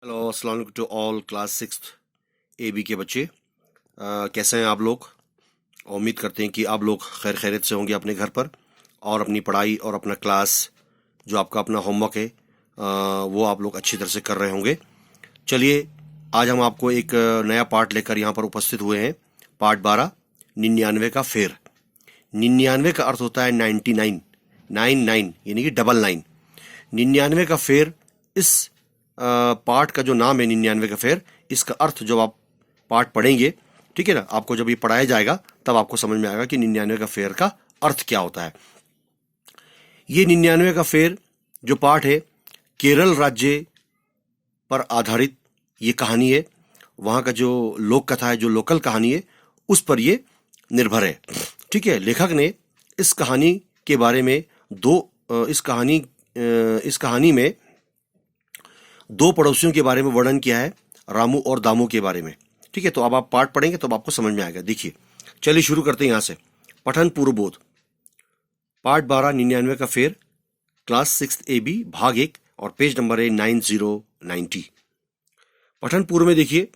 Hello अस्सलाम वालेकुम to all class six A B के बच्चे। कैसे हैं आप लोग। उम्मीद करते हैं कि आप लोग खैर खैरियत से होंगे अपने घर पर और अपनी पढ़ाई और अपना क्लास जो आपका अपना होमवर्क है वो आप लोग अच्छी तरह से कर रहे होंगे। चलिए आज हम आपको एक नया पार्ट लेकर यहाँ पर उपस्थित हुए हैं। पार्ट 12 99 का फेर। 99 का अर्थ होता है 99, 99 यानी कि डबल नाइन। 99 का फेर इस पार्ट का जो नाम है 99 का फेर, इसका अर्थ जब आप पार्ट पढ़ेंगे, ठीक है ना, आपको जब ये पढ़ाया जाएगा तब आपको समझ में आएगा कि 99 का फेर का अर्थ क्या होता है। ये 99 का फेर जो पार्ट है केरल राज्य पर आधारित ये कहानी है। वहाँ का जो लोक कथा है, जो लोकल कहानी है, उस पर ये निर्भर है। ठीक है, लेखक ने इस कहानी के बारे में इस कहानी में दो पड़ोसियों के बारे में वर्णन किया है, रामू और दामू के बारे में। ठीक है, तो अब आप पाठ पढ़ेंगे तो आपको समझ में आएगा। देखिए चलिए शुरू करते हैं यहाँ से। पठन पूर्व बोध, पार्ट 12 99 का फेर, क्लास 6 ए बी, भाग 1 और पेज नंबर है 9090। पठन पूर्व में देखिए,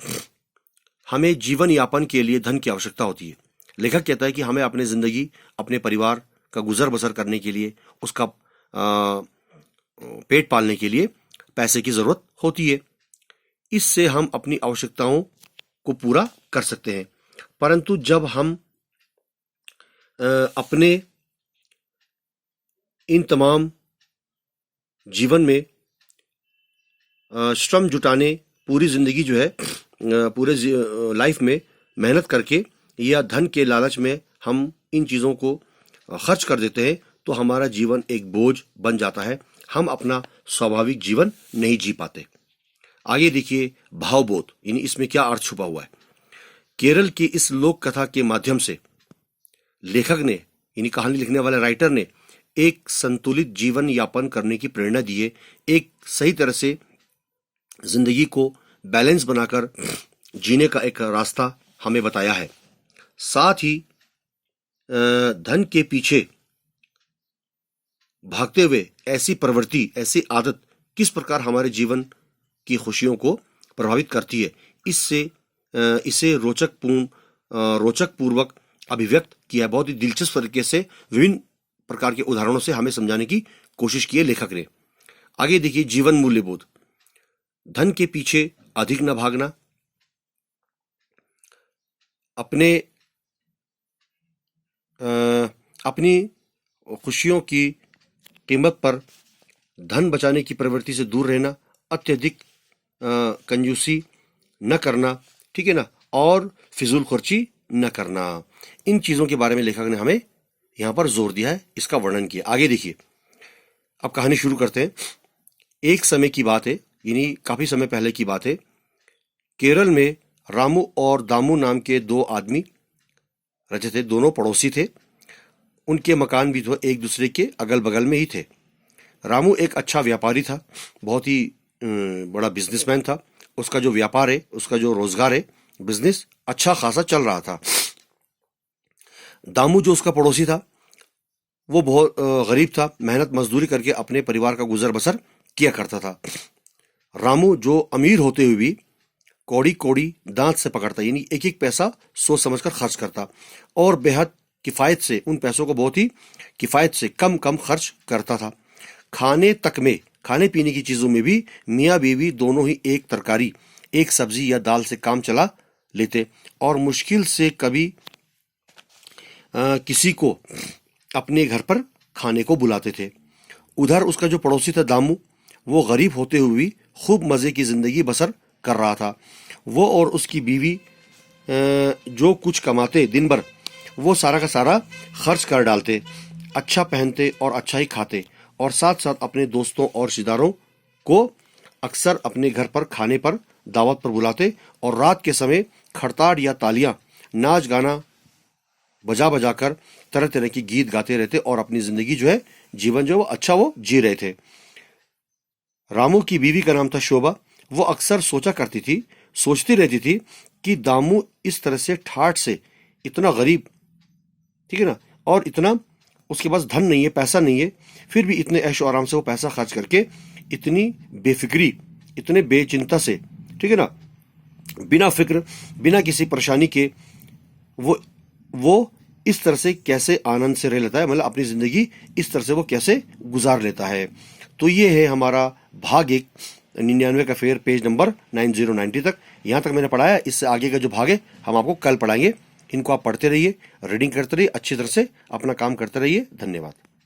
हमें जीवन यापन के लिए धन की आवश्यकता होती है। लेखक कहता है कि हमें अपने जिंदगी, अपने परिवार का गुजर बसर करने के लिए, उसका पेट पालने के लिए पैसे की जरूरत होती है। इससे हम अपनी आवश्यकताओं को पूरा कर सकते हैं। परंतु जब हम अपने इन तमाम जीवन में श्रम जुटाने, पूरी जिंदगी जो है, पूरे लाइफ में मेहनत करके या धन के लालच में हम इन चीज़ों को खर्च कर देते हैं, तो हमारा जीवन एक बोझ बन जाता है। हम अपना स्वाभाविक जीवन नहीं जी पाते। आगे देखिए भावबोध, यानी इसमें क्या अर्थ छुपा हुआ है। केरल की इस लोक कथा के माध्यम से लेखक ने, यानी कहानी लिखने वाले राइटर ने, एक संतुलित जीवन यापन करने की प्रेरणा दी है। एक सही तरह से जिंदगी को बैलेंस बनाकर जीने का एक रास्ता हमें बताया है। साथ ही धन के पीछे भागते हुए ऐसी प्रवृत्ति, ऐसी आदत किस प्रकार हमारे जीवन की खुशियों को प्रभावित करती है, इसे रोचक पूर्वक अभिव्यक्त किया। बहुत ही दिलचस्प तरीके से विभिन्न प्रकार के उदाहरणों से हमें समझाने की कोशिश की है लेखक ने। आगे देखिए जीवन मूल्यबोध, धन के पीछे अधिक न भागना, अपनी खुशियों की कीमत पर धन बचाने की प्रवृत्ति से दूर रहना, अत्यधिक कंजूसी न करना, ठीक है ना, और फिजूल खर्ची न करना। इन चीजों के बारे में लेखक ने हमें यहां पर जोर दिया है, इसका वर्णन किया। आगे देखिए, अब कहानी शुरू करते हैं। एक समय की बात है, यानी काफी समय पहले की बात है। केरल में रामू और दामू नाम के दो आदमी रहते थे। दोनों पड़ोसी थे। उनके मकान भी तो एक दूसरे के अगल बगल में ही थे। रामू एक अच्छा व्यापारी था, बहुत ही बड़ा बिजनेसमैन था। उसका जो व्यापार है, उसका जो रोजगार है, बिजनेस अच्छा खासा चल रहा था। दामू जो उसका पड़ोसी था, वो बहुत गरीब था, मेहनत मजदूरी करके अपने परिवार का गुजर बसर किया करता था। रामू जो अमीर होते हुए भी कौड़ी कौड़ी दांत से पकड़ता, यानी एक एक पैसा सोच समझकर खर्च करता और बेहद किफायत से उन पैसों को बहुत ही किफायत से कम कम खर्च करता था। खाने पीने की चीजों में भी मियाँ बीवी दोनों ही एक तरकारी, एक सब्जी या दाल से काम चला लेते और मुश्किल से कभी किसी को अपने घर पर खाने को बुलाते थे। उधर उसका जो पड़ोसी था दामू, वो गरीब होते हुए भी खूब मजे की जिंदगी बसर कर रहा था। वो और उसकी बीवी जो कुछ कमाते दिन भर, वो सारा का सारा खर्च कर डालते, अच्छा पहनते और अच्छा ही खाते और साथ साथ अपने दोस्तों और रिश्तेदारों को अक्सर अपने घर पर खाने पर, दावत पर बुलाते और रात के समय खड़ताड़ या तालियां, नाच गाना बजा बजा कर तरह तरह की गीत गाते रहते और अपनी जिंदगी जो है, जीवन जो अच्छा वो जी रहे थे। रामू की बीवी का नाम था शोभा। वो अक्सर सोचती रहती थी कि दामू इस तरह से ठाठ से, इतना गरीब, ठीक है ना, और इतना उसके पास धन नहीं है, पैसा नहीं है, फिर भी इतने ऐशो आराम से वो पैसा खर्च करके इतनी बेफिक्री इतने बेचिंता से, ठीक है ना, बिना फिक्र, बिना किसी परेशानी के वो इस तरह से कैसे आनंद से रह लेता है, मतलब अपनी जिंदगी इस तरह से वो कैसे गुजार लेता है। तो ये है हमारा भाग 1 99 का फेयर, पेज नंबर 9090 तक। यहाँ तक मैंने पढ़ाया, इससे आगे का जो भाग है हम आपको कल पढ़ाएंगे। इनको आप पढ़ते रहिए, रीडिंग करते रहिए, अच्छी तरह से अपना काम करते रहिए। धन्यवाद।